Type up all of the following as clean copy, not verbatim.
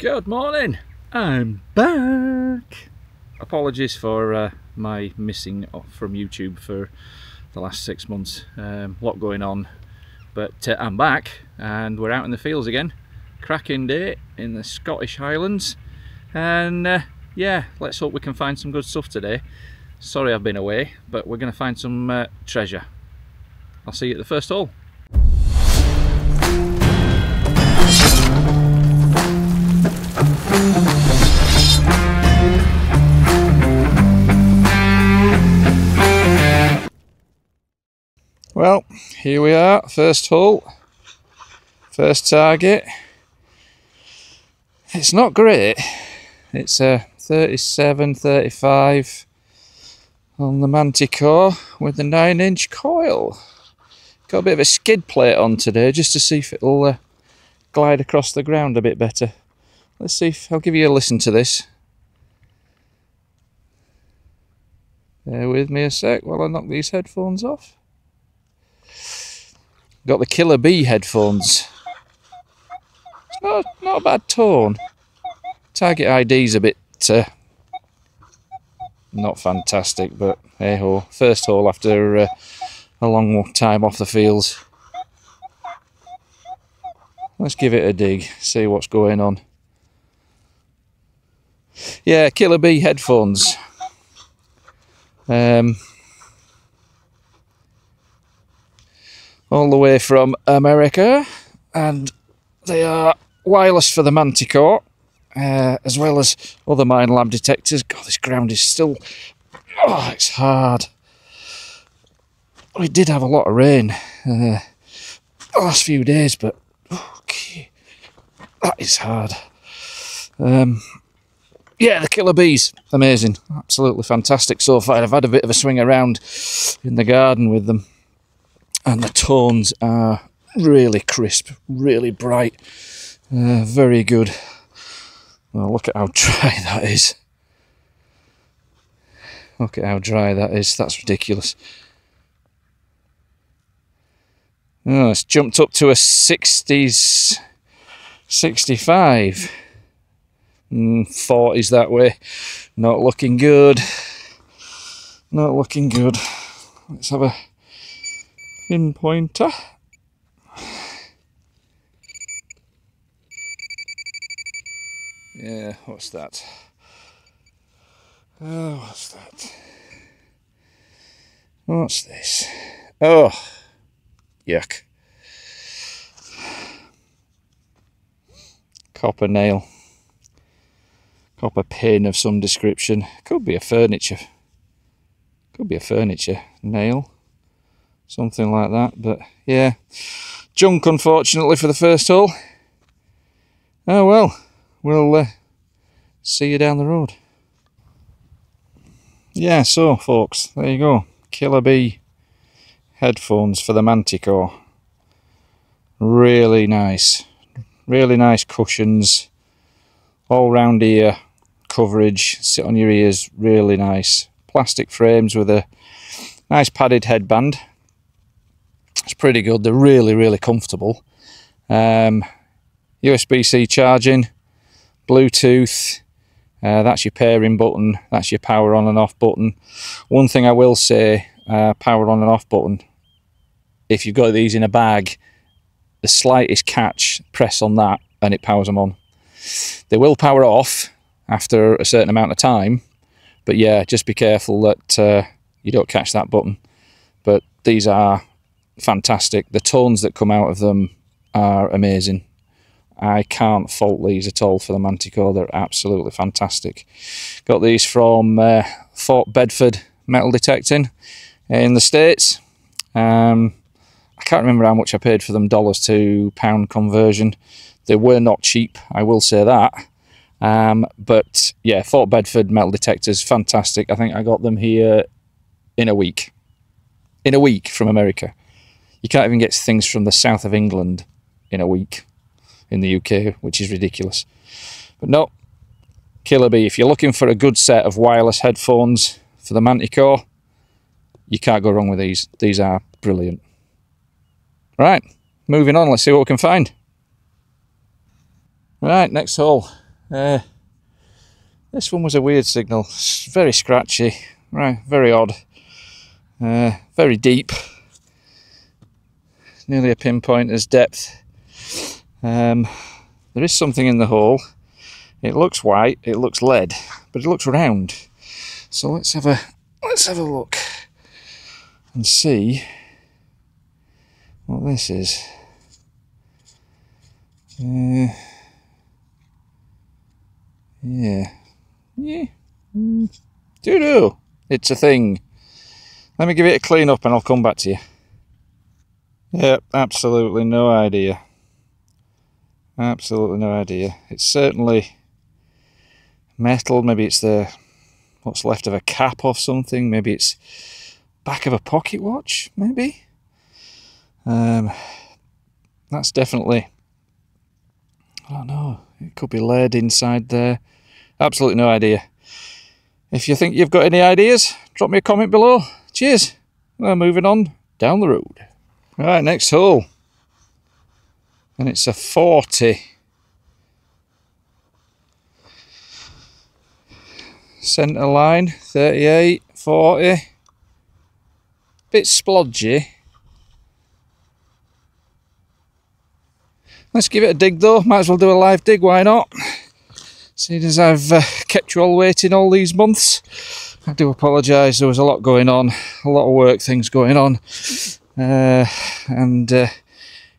Good morning, I'm back. Apologies for my missing from YouTube for the last 6 months. Lot going on, but I'm back and we're out in the fields again. Cracking day in the Scottish Highlands, and yeah, let's hope we can find some good stuff today. Sorry I've been away, but we're going to find some treasure. I'll see you at the first hole. Well, here we are, first hole, first target. It's not great. It's a 37-35 on the Manticore with the 9-inch coil. Got a bit of a skid plate on today just to see if it'll glide across the ground a bit better. Let's see if I'll give you a listen to this. Bear with me a sec while I knock these headphones off. Got the Killer Bee headphones. It's not a bad tone. Target ID's a bit not fantastic, but hey ho. First hole after a long time off the fields. Let's give it a dig, see what's going on. Yeah, Killer Bee headphones. All the way from America, and they are wireless for the Manticore, as well as other Minelab detectors. God, this ground is still... oh, it's hard. We did have a lot of rain the last few days, but okay, that is hard. Yeah, the Killer Bees, amazing, absolutely fantastic so far. I've had a bit of a swing around in the garden with them, and the tones are really crisp, really bright, very good. Well, look at how dry that is. Look at how dry that is, that's ridiculous. Oh, it's jumped up to a 60s, 65. 40s that way. Not looking good. Not looking good. Let's have a pinpointer. Yeah, what's that? Oh, what's that? What's this? Oh, yuck. Copper nail. Copper pin of some description. Could be a furniture. Could be a furniture nail. Something like that, but yeah. Junk, unfortunately, for the first hole. Oh well, we'll see you down the road. Yeah, so folks, there you go. Killer Bee headphones for the Manticore. Really nice. Really nice cushions. All round ear coverage. Sit on your ears, really nice. Plastic frames with a nice padded headband. It's pretty good. They're really comfortable. USB-C charging, Bluetooth, that's your pairing button, that's your power on and off button. One thing I will say, power on and off button, if you've got these in a bag, the slightest catch, press on that and it powers them on. They will power off after a certain amount of time, but yeah, just be careful that you don't catch that button. But these are fantastic. The tones that come out of them are amazing. I can't fault these at all for the Manticore. They're absolutely fantastic. Got these from Fort Bedford Metal Detecting in the States. I can't remember how much I paid for them, dollars to pound conversion. They were not cheap, I will say that. But yeah, Fort Bedford Metal Detectors, fantastic. I think I got them here in a week. In a week from America. You can't even get things from the south of England in a week in the UK, which is ridiculous. But no, Killer Bee, if you're looking for a good set of wireless headphones for the Manticore, you can't go wrong with these. These are brilliant. Right, moving on, let's see what we can find. Right, next hole. This one was a weird signal. It's very scratchy, right? Very odd. Very deep. Nearly a pinpointer's depth. There is something in the hole. It looks white. It looks lead, but it looks round. So let's have a look and see what this is. Yeah. Doo-doo. It's a thing. Let me give it a clean up and I'll come back to you. Yep, absolutely no idea. Absolutely no idea. It's certainly metal. Maybe it's what's left of a cap or something. Maybe it's back of a pocket watch, maybe. That's definitely, I don't know, it could be lead inside there. Absolutely no idea. If you think you've got any ideas, drop me a comment below. Cheers. We're moving on down the road. Right, next hole. And it's a 40. Centre line, 38, 40. Bit splodgy. Let's give it a dig though. Might as well do a live dig, why not? Seeing as I've kept you all waiting all these months. I do apologise, there was a lot going on. A lot of work things going on.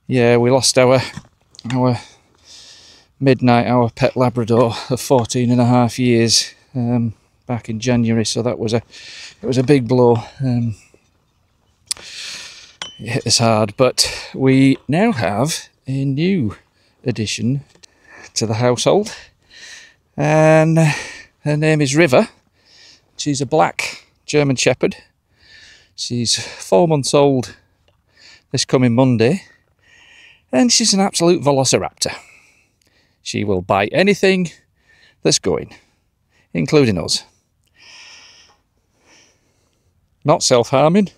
Yeah, we lost our Midnight, our pet Labrador of 14.5 years back in January, so it was a big blow. It hit us hard, but we now have a new addition to the household, and her name is River. She's a black German Shepherd. She's 4 months old this coming Monday, and she's an absolute velociraptor. She will bite anything that's going, including us. Not self-harming.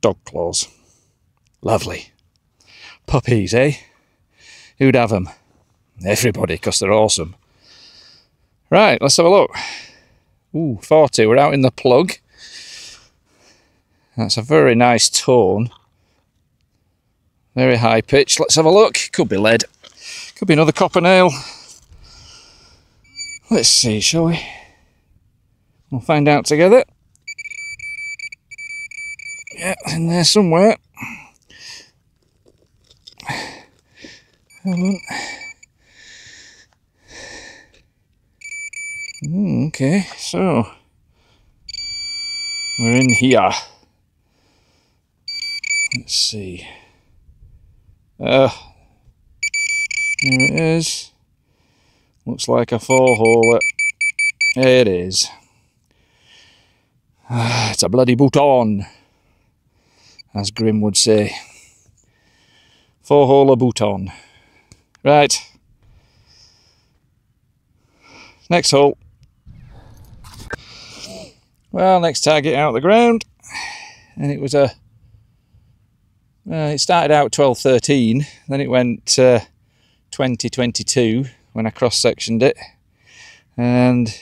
Dog claws. Lovely. Puppies, eh? Who'd have them? Everybody, because they're awesome. Right, let's have a look. Ooh, 40. We're out in the plug. That's a very nice tone. Very high pitch. Let's have a look. Could be lead. Could be another copper nail. Let's see, shall we? We'll find out together. Yeah, in there somewhere. Hold on. Okay, so we're in here. Let's see. There it is. Looks like a 4-holer. It is. It's a bloody bouton, as Grimm would say. 4-holer bouton. Right. Next hole. Well, next target out of the ground. And it was a... it started out 12-13, then it went 20-22 when I cross-sectioned it, and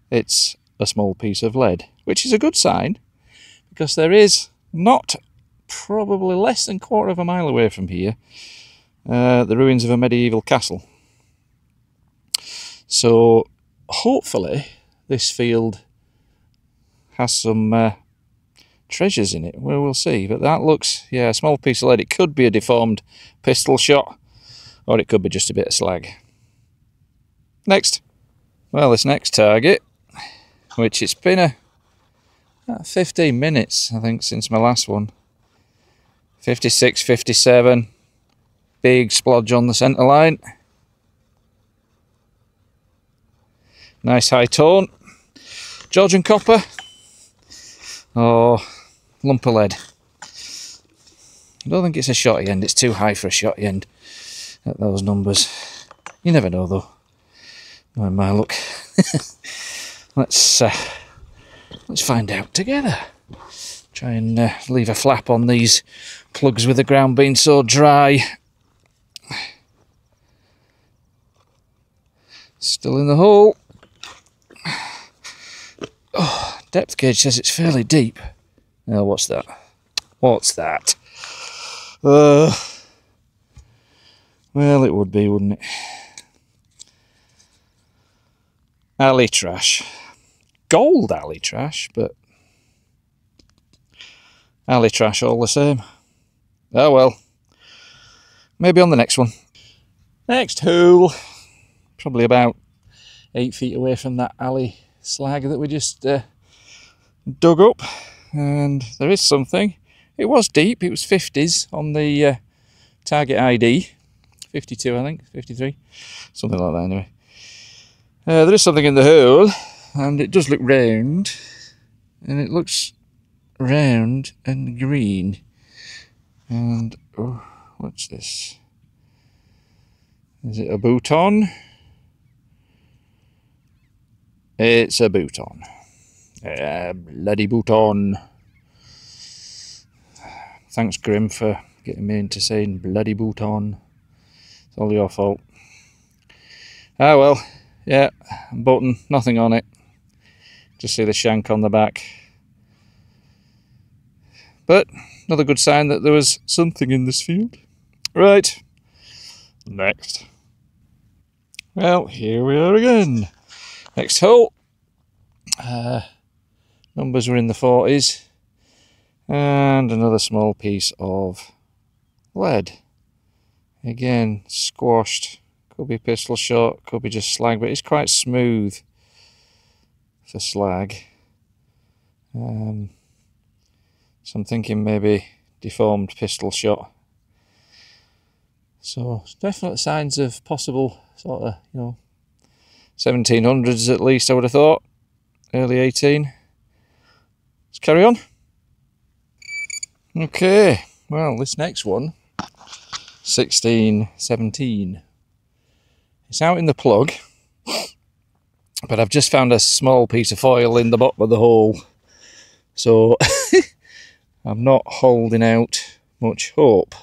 it's a small piece of lead, which is a good sign, because there is not probably less than 1/4 of a mile away from here the ruins of a medieval castle. So hopefully this field has some treasures in it. Well, we'll see, but that looks, yeah, a small piece of lead. It could be a deformed pistol shot, or it could be just a bit of slag. Next. Well, this next target, which it's been 15 minutes, I think, since my last one. 56, 57, big splodge on the centre line. Nice high tone. Georgian copper. Oh, lump of lead. I don't think it's a shotty end. It's too high for a shotty end at those numbers. You never know though. Knowing my luck. Let's find out together. Try and leave a flap on these plugs with the ground being so dry. Still in the hole. Oh, depth gauge says it's fairly deep. Oh, what's that? What's that? Well, it would be, wouldn't it? Alley trash. Gold alley trash, but alley trash all the same. Oh well. Maybe on the next one. Next hole. Probably about 8 feet away from that alley slag that we just dug up. And there is something. It was deep. It was 50s on the target ID. 52, I think. 53. Something like that anyway. There is something in the hole. And it does look round. And it looks round and green. And, oh, what's this? Is it a bouton? It's a bouton. A bloody bouton. Thanks, Grim, for getting me into saying bloody bouton. It's all your fault. Ah well, yeah, button, nothing on it. Just see the shank on the back. But another good sign that there was something in this field. Right, next. Well, here we are again. Next hole. Numbers were in the 40s. And another small piece of lead. Again, squashed. Could be pistol shot, could be just slag, but it's quite smooth for slag. So I'm thinking maybe deformed pistol shot. So definite signs of possible sort of, 1700s at least, I would have thought. Early 18. Let's carry on. Okay, well, this next one, 1617. It's out in the plug, but I've just found a small piece of foil in the bottom of the hole. So I'm not holding out much hope.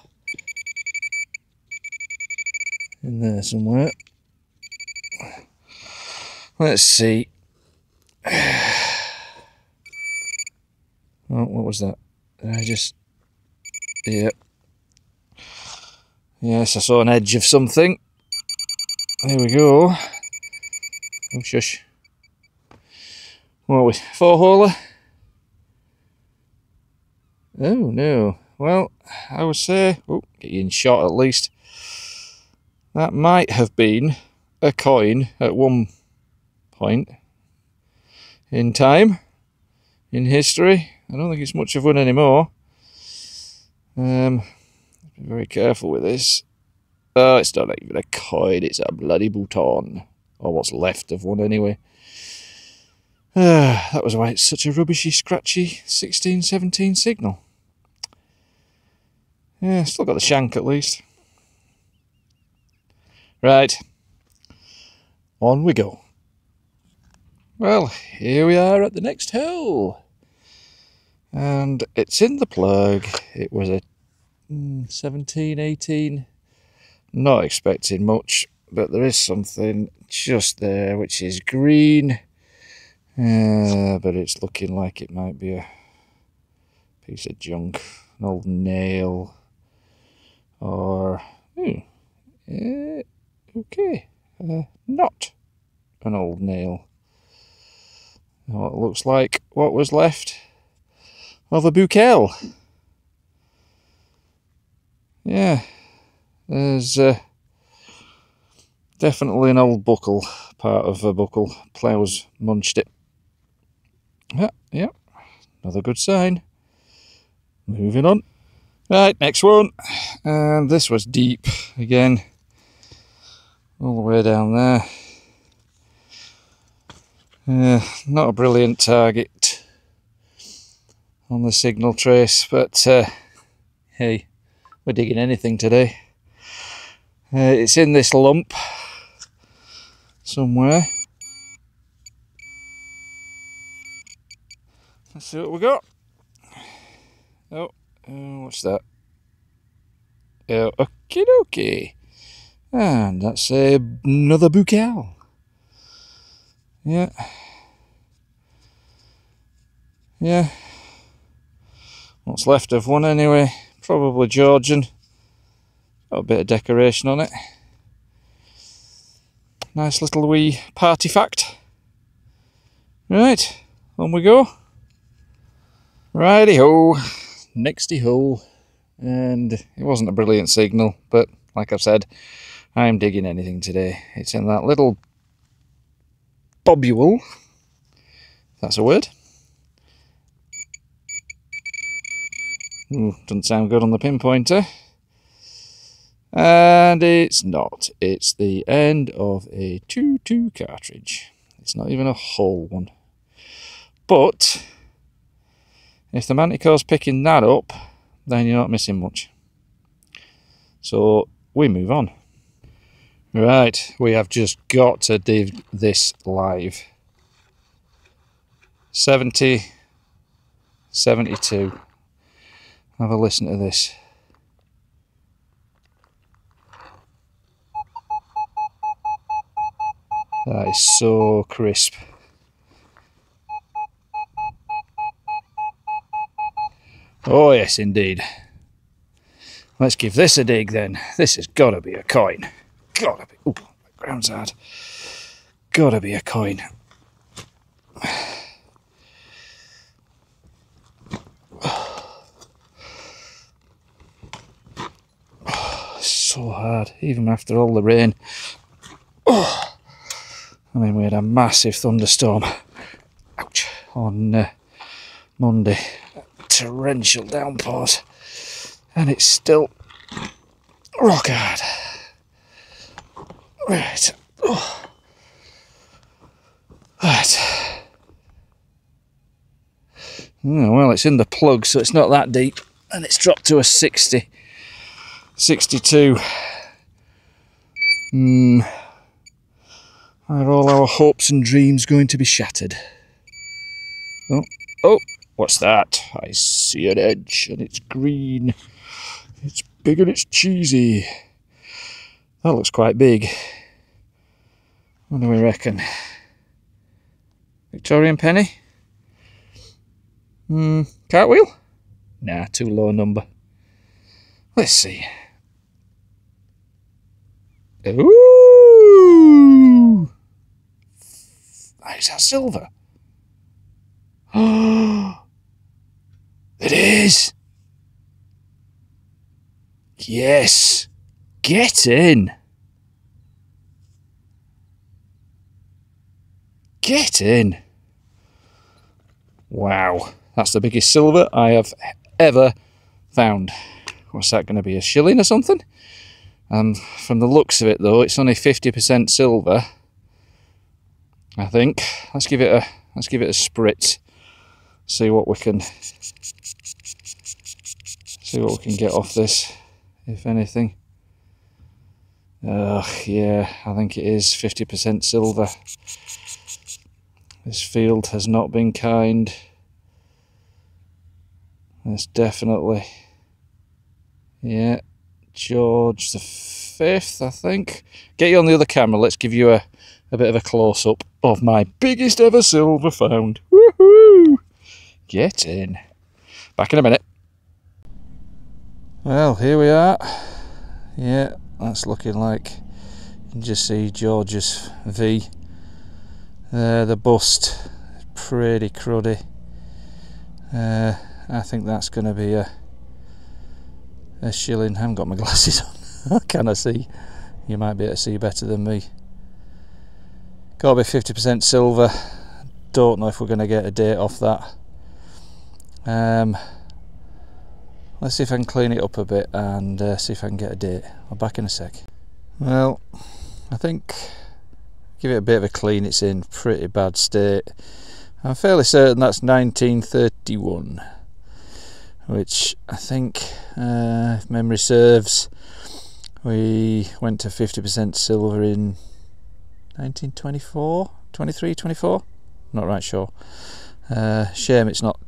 In there somewhere. Let's see. Oh, what was that? Yep. Yes, I saw an edge of something. There we go. Oh, shush. What are we? 4-holer? Oh, no. Well, I would say... Oh, get you in shot at least. That might have been a coin at one point in time, in history. I don't think it's much of one anymore. Be very careful with this. Oh, it's not even a coin, it's a bloody bouton. Or what's left of one anyway. That was why it's such a rubbishy, scratchy 1617 signal. Yeah, still got the shank at least. Right. On we go. Well, here we are at the next hole. And it's in the plug. It was a 17, 18. Not expecting much, but there is something just there which is green. But it's looking like it might be a piece of junk, an old nail, or okay, not an old nail. What looks like what was left of a buccal. Yeah, there's definitely an old buckle, part of a buckle. Ploughs munched it. Yeah, another good sign. Moving on. Right, next one. And this was deep again. All the way down there. Not a brilliant target on the signal trace, but hey, we're digging anything today. It's in this lump somewhere. Let's see what we got. Oh, what's that? Oh, okie dokie. And that's another buccal. Yeah. Yeah. What's left of one anyway. Probably Georgian. Got a bit of decoration on it. Nice little wee party fact. Right, on we go. Righty-ho. Nexty hole. And it wasn't a brilliant signal, but like I've said, I'm digging anything today. It's in that little bobule. That's a word. Ooh, doesn't sound good on the pinpointer. And it's not. It's the end of a 2-2 cartridge. It's not even a whole one. But if the Manticore's picking that up, then you're not missing much. So we move on. Right, we have just got to do this live. 70, 72. Have a listen to this. That is so crisp. Oh yes, indeed. Let's give this a dig then. This has got to be a coin. Gotta be. Oh, the ground's hard. Gotta be a coin. So hard, even after all the rain. Oh, I mean, we had a massive thunderstorm. Ouch. On Monday. Torrential downpours. And it's still rock hard. Right. Oh. Right. Oh, well, it's in the plug, so it's not that deep. And it's dropped to a 60. 62. Are all our hopes and dreams going to be shattered? Oh, oh, what's that? I see an edge and it's green. It's big and it's cheesy. That looks quite big. What do we reckon? Victorian penny? Cartwheel? Nah, too low a number. Let's see. Ooh! Is that silver? Oh, it is! Yes! Get in! Get in! Wow, that's the biggest silver I have ever found. What's that going to be, a shilling or something? From the looks of it though, it's only 50% silver. I think. Let's give it a spritz. See what we can get off this, if anything. Yeah, I think it is 50% silver. This field has not been kind. It's definitely, yeah, George the 5th, I think. Get you on the other camera. Let's give you a bit of a close-up of my biggest ever silver found. Woohoo! Get in. Back in a minute. Well, here we are. Yeah, that's looking like, you can just see George's V. The bust, pretty cruddy. I think that's going to be a shilling. I haven't got my glasses on. Can I see? You might be able to see better than me. Got to be 50% silver. Don't know if we're going to get a date off that. Let's see if I can clean it up a bit and see if I can get a date. I'll be back in a sec. Well, I think, give it a bit of a clean, it's in pretty bad state. I'm fairly certain that's 1931, which I think, if memory serves, we went to 50% silver in 1924, 23, 24? Not right sure. Shame it's not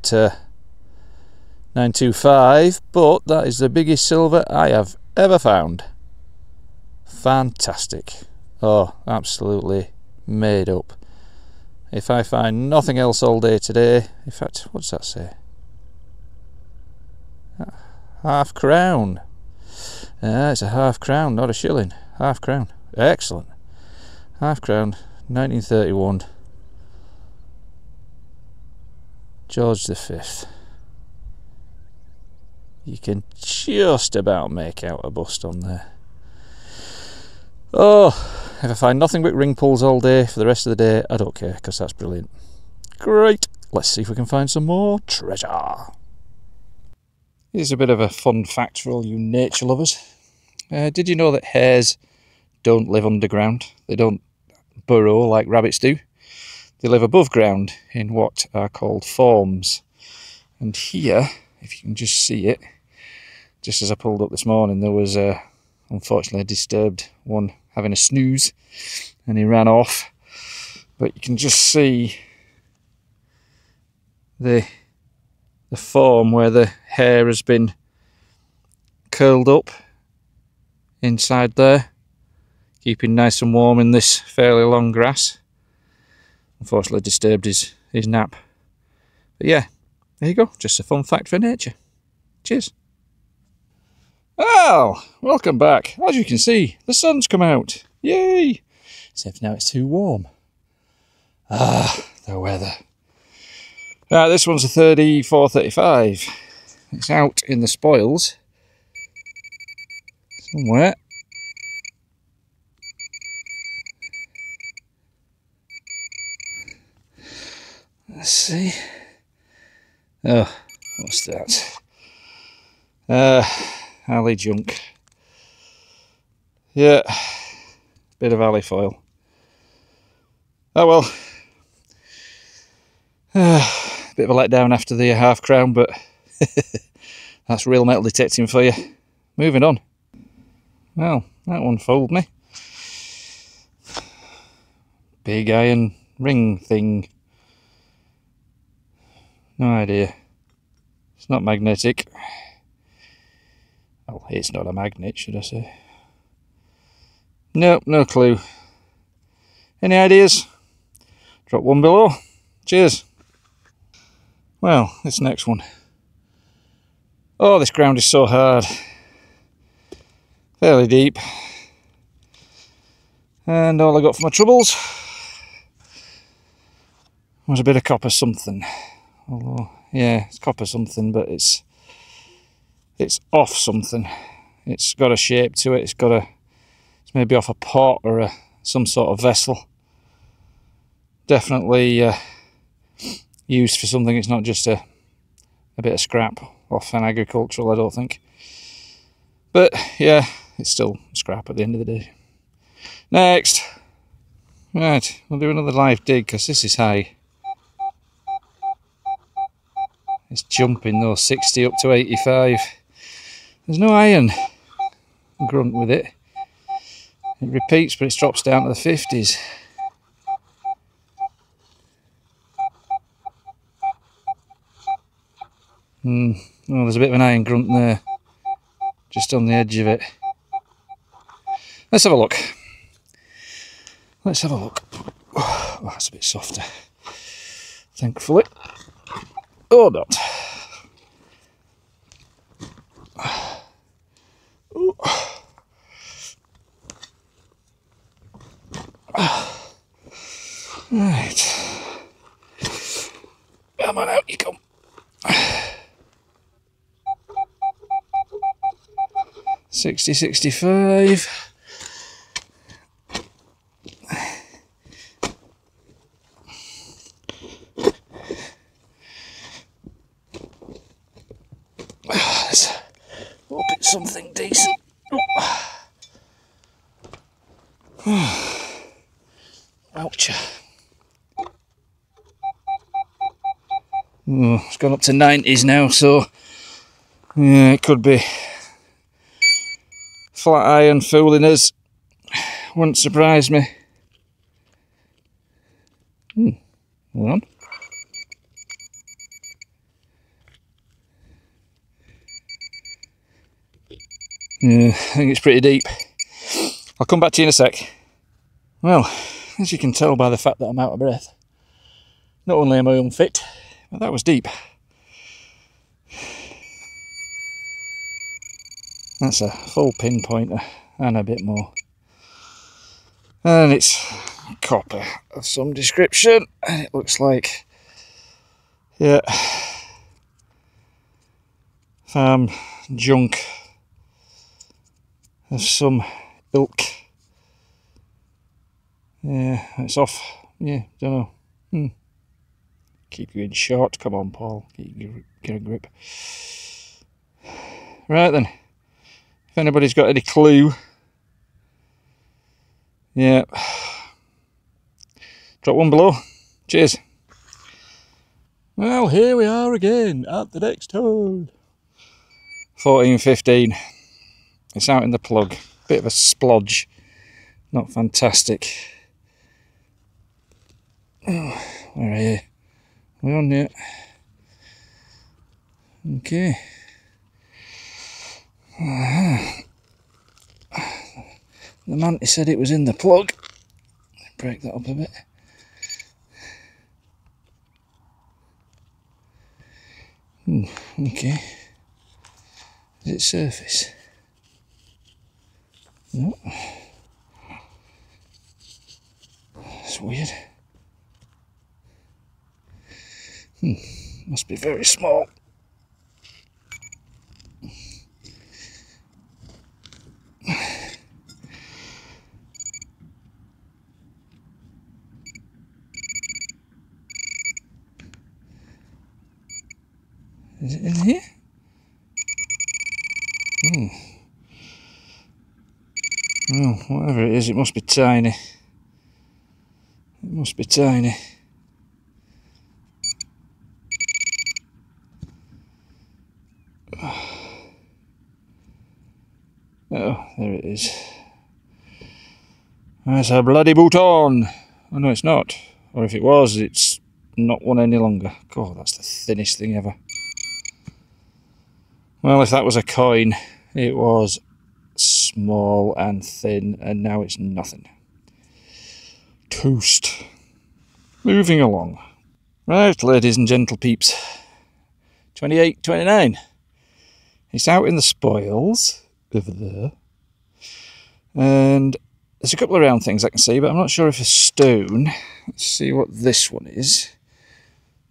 925, but that is the biggest silver I have ever found. Fantastic. Oh, absolutely made up. if I find nothing else all day today, in fact, what does that say? Half crown. It's a half crown, not a shilling. Half crown. Excellent. Half crown, 1931. George V. You can just about make out a bust on there. Oh, if I find nothing but ring pulls all day for the rest of the day, I don't care, because that's brilliant. Great. Let's see if we can find some more treasure. Here's a bit of a fun fact for all you nature lovers. Did you know that hares don't live underground? They don't burrow like rabbits do. They live above ground in what are called forms. And here, if you can just see it, just as I pulled up this morning, there was unfortunately a disturbed one having a snooze, and he ran off. But you can just see the form where the hair has been curled up inside there, keeping nice and warm in this fairly long grass. Unfortunately disturbed his nap. But yeah, there you go, just a fun fact for nature. Cheers. Well, welcome back. As you can see, the sun's come out. Yay! Except now it's too warm. Ah, the weather. Now this one's a 3435. It's out in the spoils somewhere. Let's see. Oh, what's that? Alley junk. Yeah, bit of alley foil. Oh well. Bit of a letdown after the half crown, but that's real metal detecting for you. Moving on. Well, that one fooled me. Big iron ring thing. No idea. It's not magnetic. Well, it's not a magnet, should I say. Nope, no clue. Any ideas? Drop one below. Cheers. Well, this next one. Oh, this ground is so hard. Fairly deep. And all I got for my troubles was a bit of copper something. Although, yeah, it's copper something, but it's off something. It's got a shape to it. It's maybe off a pot or some sort of vessel. Definitely used for something. It's not just a bit of scrap off an agricultural, I don't think. But yeah, it's still scrap at the end of the day. Next. Right, we'll do another live dig because this is high. It's jumping though, 60 up to 85. There's no iron grunt with it. It repeats, but it drops down to the 50s. Oh, there's a bit of an iron grunt there, just on the edge of it. Let's have a look. Let's have a look. Oh, that's a bit softer, thankfully. Or not. Ooh. Right. Come on, out you come. $60, $65. Let's hope it's something decent. Ouch. Oh, it's gone up to 90s now, so yeah, it could be flat iron fooling us. Wouldn't surprise me. Hold on. Yeah, I think it's pretty deep. I'll come back to you in a sec. Well, as you can tell by the fact that I'm out of breath, Not only am I unfit, but that was deep. That's a full pinpointer and a bit more. And it's copper of some description, and it looks like, yeah, farm junk of some ilk. Yeah, it's off. Yeah, don't know. Keep you in short. Come on, Paul. Get a grip. Right then. If anybody's got any clue, yeah, drop one below. Cheers. Well, here we are again at the next hole. 14-15. It's out in the plug. Bit of a splodge. Not fantastic. Oh, where are you? We're on yet. Okay. The mantis said it was in the plug. Break that up a bit. Okay. Is it surface? No. That's weird. Must be very small. Is it in here? Oh, whatever it is, it must be tiny. It must be tiny. Oh, there it is. That's a bloody bouton. Oh no, it's not. Or if it was, it's not one any longer. God, that's the thinnest thing ever. Well, if that was a coin, it was small and thin, and now it's nothing. Toast. Moving along. Right, ladies and gentle peeps. 28, 29. It's out in the spoils, over there. And there's a couple of round things I can see, but I'm not sure if a stone. Let's see what this one is.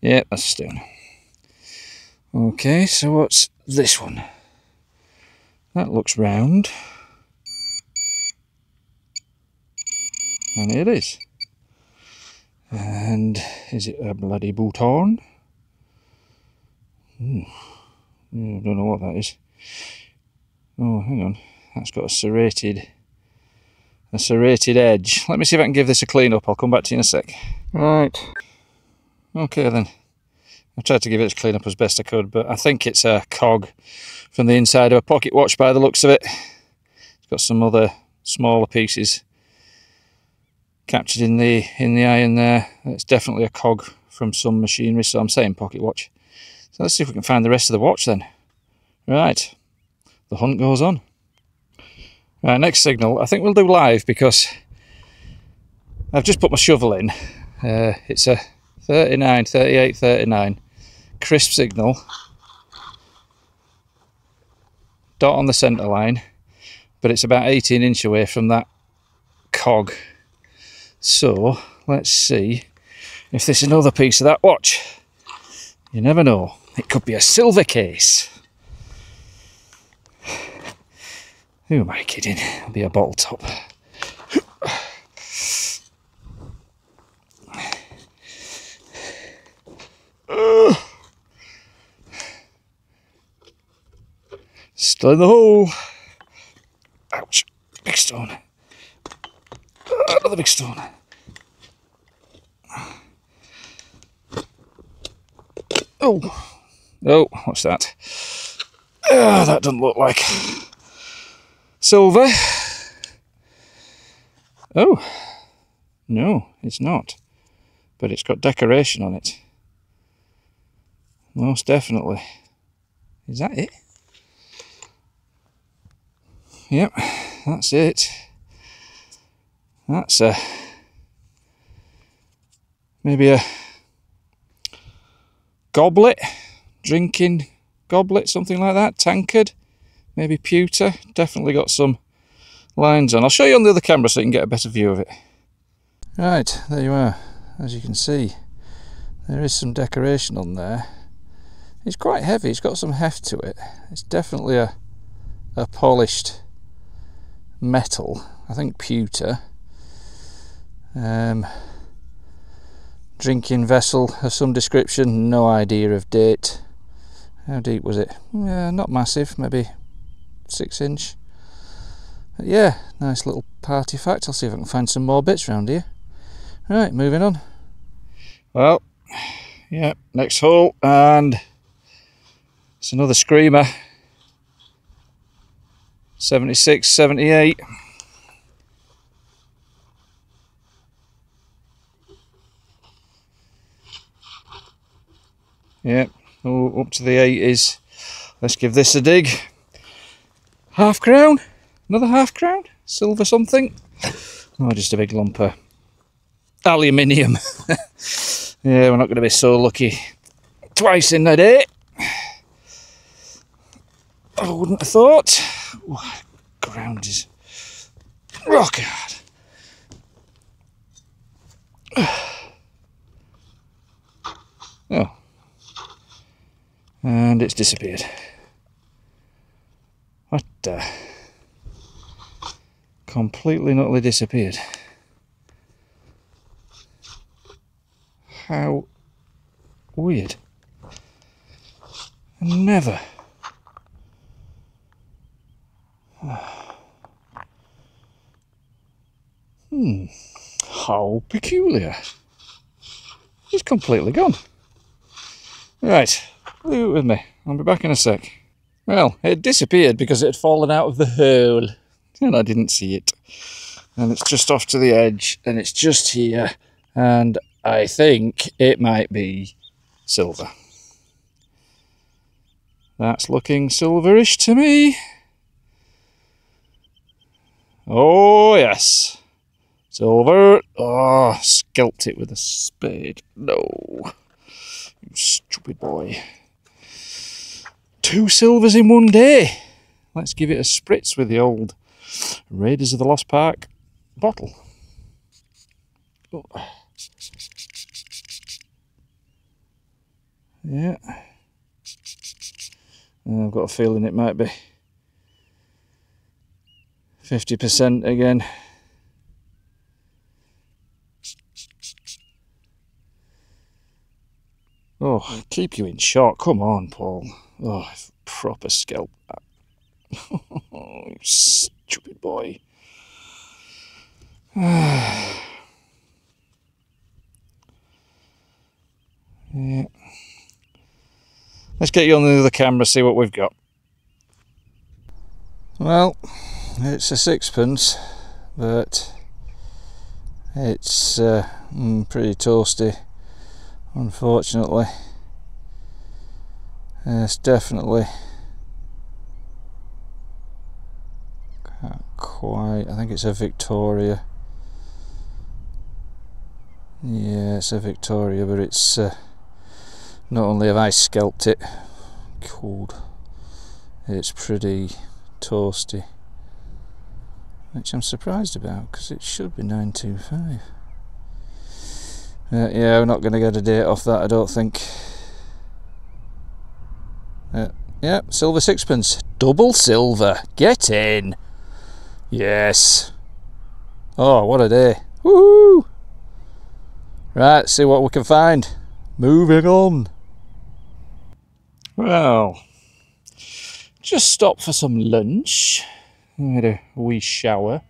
Yeah, that's a stone. Okay, so what's this one? That looks round. And it is. And is it a bloody bouton? I don't know what that is. Oh, hang on. That's got a serrated edge. Let me see if I can give this a clean up. I'll come back to you in a sec. Right. Okay then. I tried to give it a clean up as best I could, but I think it's a cog from the inside of a pocket watch by the looks of it. It's got some other smaller pieces captured in the iron there. It's definitely a cog from some machinery, so I'm saying pocket watch. So let's see if we can find the rest of the watch then. Right, the hunt goes on. Right, next signal, I think we'll do live because I've just put my shovel in. It's a 39, 38, 39. Crisp signal. Dot on the centre line, but it's about 18 inch away from that cog. So let's see if there's another piece of that watch. You never know. It could be a silver case. Who am I kidding? It'll be a bottle top. Still in the hole. Ouch. Big stone. Another big stone. Oh. Oh, what's that? That doesn't look like silver. Oh. No, it's not. But it's got decoration on it. Most definitely. Is that it? Yep, that's it. That's maybe a goblet, drinking goblet, something like that, tankard, maybe pewter. Definitely got some lines on. I'll show you on the other camera so you can get a better view of it. Right, there you are. As you can see, there is some decoration on there. It's quite heavy, it's got some heft to it. It's definitely a polished metal, I think pewter. Drinking vessel of some description, no idea of date. How deep was it? Yeah, not massive, maybe 6 inch. But yeah, nice little artifact. I'll see if I can find some more bits around here. Right, moving on. Well, yeah, next hole, and it's another screamer. 76, 78. Yeah, oh, up to the 80s. Let's give this a dig. Half crown, another half crown, silver something. Oh, just a big lump of aluminium. Yeah, we're not going to be so lucky twice in a day. I wouldn't have thought. Oh, ground is rock hard. Oh. And it's disappeared. What the? Completely and utterly disappeared. How weird. Never. How peculiar. It's completely gone. Right, leave it with me. I'll be back in a sec. Well, it disappeared because it had fallen out of the hole and I didn't see it. And it's just off to the edge and it's just here, and I think it might be silver. That's looking silverish to me. Oh yes, silver. Oh, scalped it with a spade. No, you stupid boy. 2 silvers in one day. Let's give it a spritz with the old Raiders of the Lost Ark bottle. Oh. Yeah. I've got a feeling it might be 50% again. Oh, keep you in shock. Come on, Paul. Oh, proper scalp. Oh, you stupid boy. Yeah. Let's get you on the other camera, see what we've got. Well, it's a sixpence, but it's pretty toasty, unfortunately. It's definitely can't quite. I think it's a Victoria. Yeah, it's a Victoria, but it's not only have I scalped it cold, it's pretty toasty, which I'm surprised about because it should be 925. Yeah, we're not going to get a date off that, I don't think. Yeah, silver sixpence. Double silver. Get in. Yes. Oh, what a day. Woohoo! Right, let's see what we can find. Moving on. Well, just stopped for some lunch. I had a wee shower.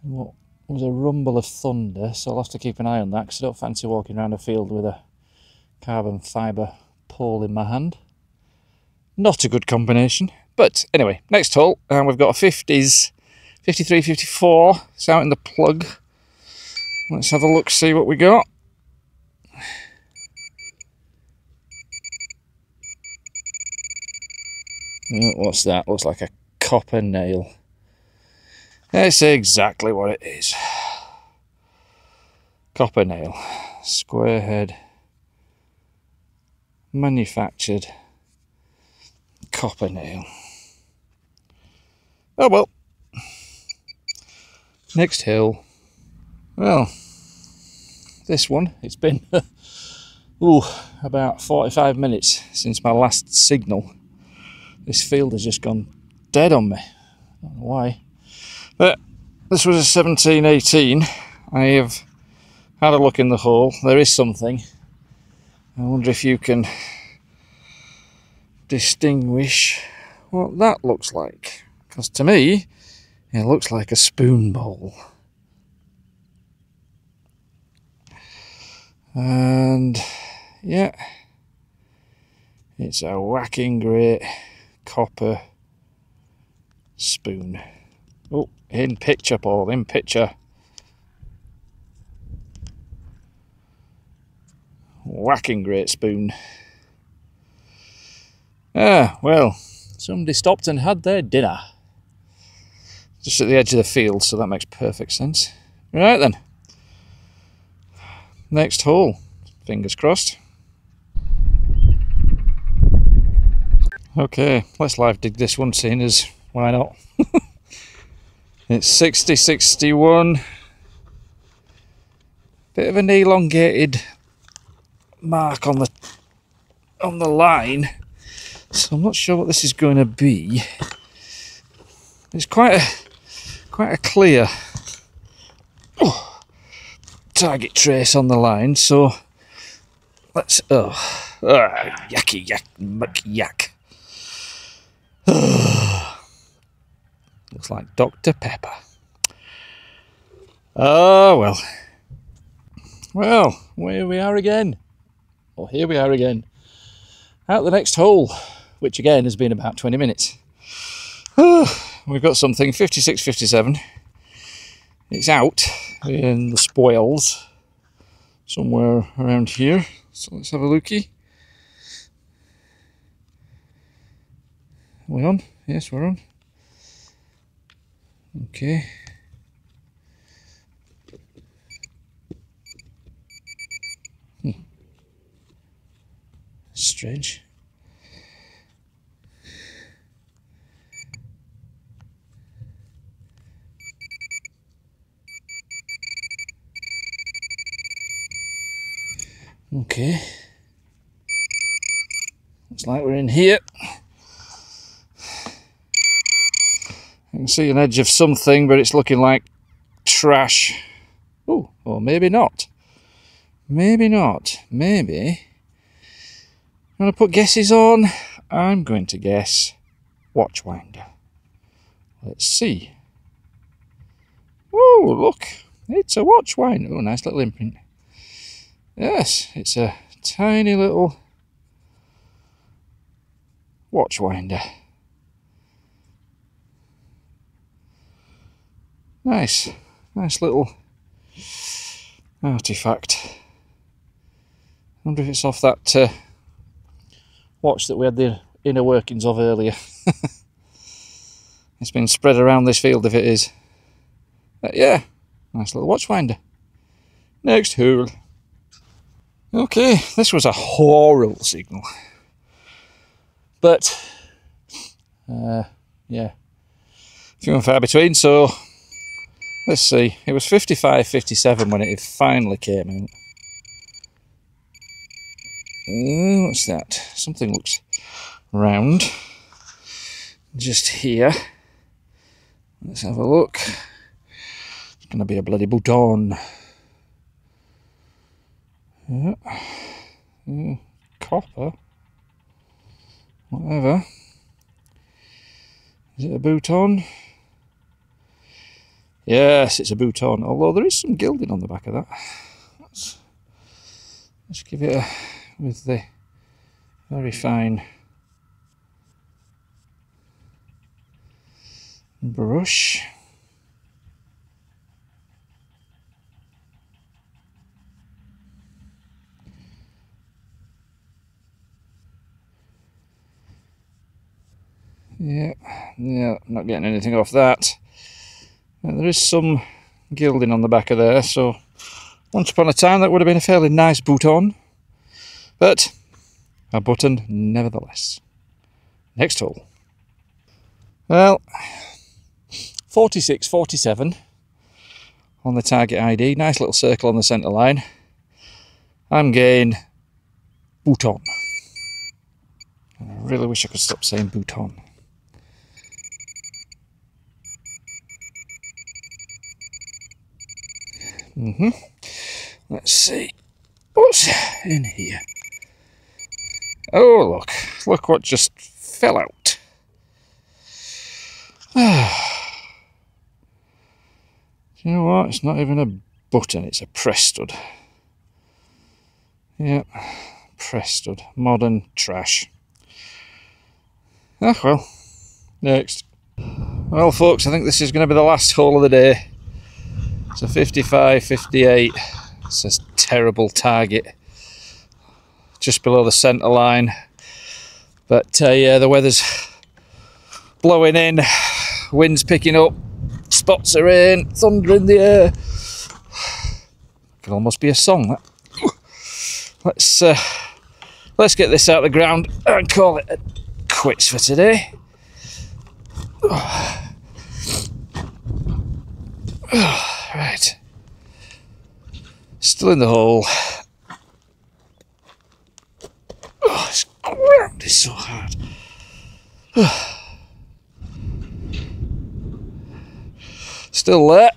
What was a rumble of thunder, so I'll have to keep an eye on that because I don't fancy walking around a field with a carbon fibre pole in my hand. Not a good combination. But anyway, next hole, and we've got a 50s, 53, 54. It's out in the plug. Let's have a look, see what we got. Oh, what's that? Looks like a copper nail. That's exactly what it is. Copper nail. Square head. manufactured copper nail. Oh well. Next hill. Well, this one, it's been about 45 minutes since my last signal. This field has just gone dead on me. I don't know why. But this was a 1718. I have had a look in the hole. There is something. I wonder if you can distinguish what that looks like. Because to me, it looks like a spoon bowl. And yeah, it's a whacking great copper spoon. Oh, in picture, Paul, in picture. Whacking great spoon. Ah, well, somebody stopped and had their dinner. Just at the edge of the field, so that makes perfect sense. Right then. Next hole. Fingers crossed. Okay, let's live dig this one, seeing as why not? It's 6061. Bit of an elongated mark on the line, so I'm not sure what this is going to be. It's quite a clear target trace on the line, so let's yucky yak muck yak. Looks like Dr. Pepper. Oh well, here we are again. Here we are again at the next hole, which again has been about 20 minutes. We've got something 5657. It's out in the spoils somewhere around here, so let's have a looky. Are we on? Yes, we're on. Okay. Strange. Okay. Looks like we're in here. I can see an edge of something, but it's looking like trash. Oh, or maybe not. Maybe not. Maybe. I'm going to put guesses on. I'm going to guess watchwinder. Let's see. Oh, look. It's a watchwinder. Oh, nice little imprint. Yes, it's a tiny little watchwinder. Nice little artifact. I wonder if it's off that watch that we had the inner workings of earlier. It's been spread around this field if it is. Yeah, nice little watchwinder. Next hole. Okay, this was a horrible signal. But, yeah, few and far between, so let's see. It was 55-57 when it finally came out. What's that? Something looks round. Just here. Let's have a look. It's going to be a bloody bouton. Copper. Whatever. Is it a bouton? Yes, it's a bouton. Although there is some gilding on the back of that. Let's give it a... with the very fine brush. Yeah, not getting anything off that. And there is some gilding on the back of there, so once upon a time that would have been a fairly nice bouton. But A button, nevertheless. Next hole. Well, 46, 47 on the target ID. Nice little circle on the centre line. I'm going bouton. I really wish I could stop saying bouton. Let's see what's in here. Oh, look what just fell out. You know what? It's not even a button, it's a press stud. Yep, press stud. Modern trash. Ah, well, next. Well, folks, I think this is going to be the last hole of the day. It's a 55, 58. It's a terrible target. Just below the centre line. But yeah, the weather's blowing in. Wind's picking up. Spots of rain. Thunder in the air. Could almost be a song, that. Let's get this out of the ground and call it a quits for today. Right. Still in the hole. Oh, this ground is so hard. Still there.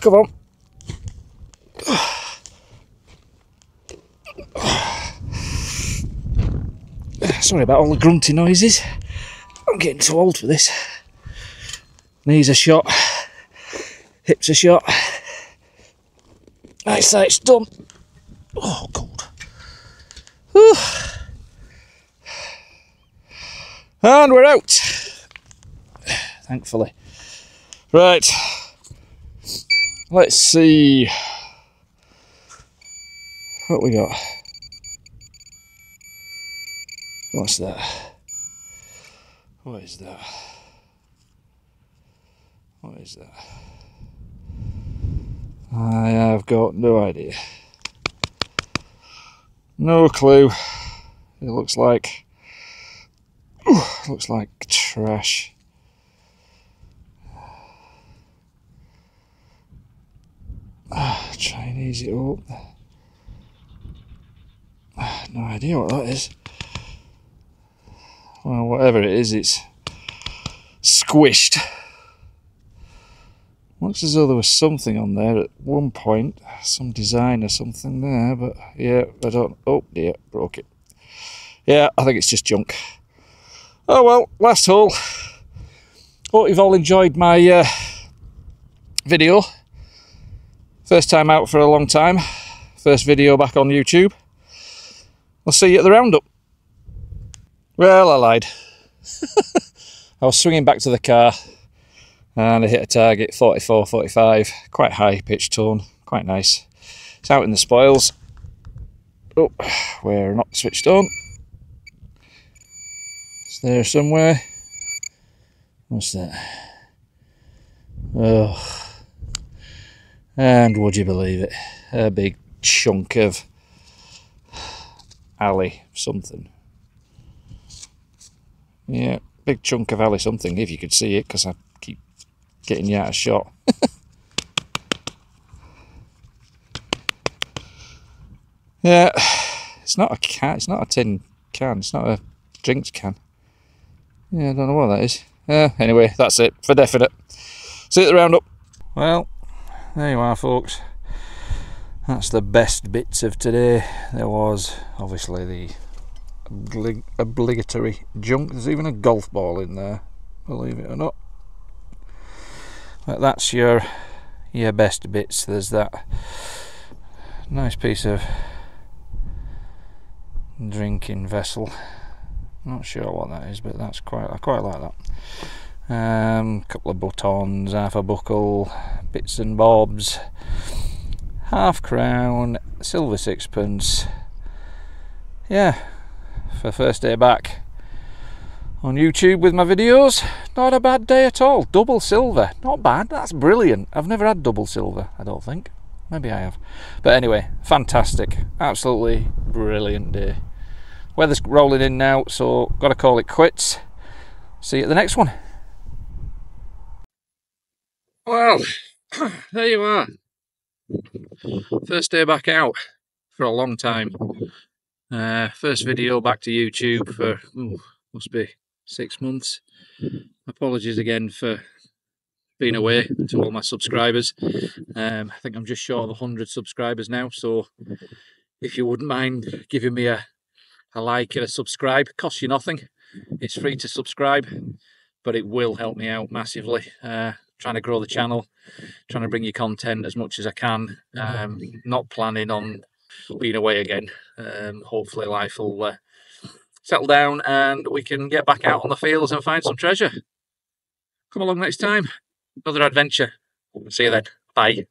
Come on. Sorry about all the grunty noises. I'm getting too old for this. Knees are shot. Hips are shot. Eyesight's done. Oh, God. Whew. And we're out. Thankfully. Right. Let's see what we got. What's that? What is that? What is that? I have got no idea. No clue. It looks like trash. Try and ease it up. No idea what that is. Well, whatever it is, it's squished. Looks as though there was something on there at one point, some design or something there, but yeah, I don't. Oh dear, broke it. Yeah, I think it's just junk. Oh well, last hole. Hope you've all enjoyed my video. First time out for a long time. First video back on YouTube. I'll see you at the roundup. Well, I lied. I was swinging back to the car and I hit a target, 44, 45, quite high pitch tone, quite nice. It's out in the spoils. Oh, we're not switched on. It's there somewhere. What's that? Oh, and would you believe it? A big chunk of alley something. Yeah, big chunk of alley something, if you could see it, because I keep getting you out of shot. Yeah, it's not a can, it's not a tin can, it's not a drinks can. Yeah, I don't know what that is. Anyway, that's it, for definite. See you at the roundup. Well, there you are, folks. That's the best bits of today. There was obviously the obligatory junk. There's even a golf ball in there, believe it or not. But that's your best bits. There's that nice piece of drinking vessel. Not sure what that is, but that's I quite like that. Couple of buttons, half a buckle, bits and bobs, half crown, silver sixpence. Yeah, for first day back on YouTube with my videos, not a bad day at all. Double silver, not bad, that's brilliant. I've never had double silver, I don't think. Maybe I have. But anyway, fantastic. Absolutely brilliant day. Weather's rolling in now, so got to call it quits. See you at the next one. Well, there you are. First day back out for a long time. First video back to YouTube for, must be 6 months. Apologies again for being away to all my subscribers. I think I'm just short of 100 subscribers now, so if you wouldn't mind giving me a like and a subscribe, it costs you nothing. It's free to subscribe, but it will help me out massively. Trying to grow the channel, trying to bring you content as much as I can. Not planning on being away again. Hopefully life will settle down and we can get back out on the fields and find some treasure. Come along next time, another adventure. See you then. Bye.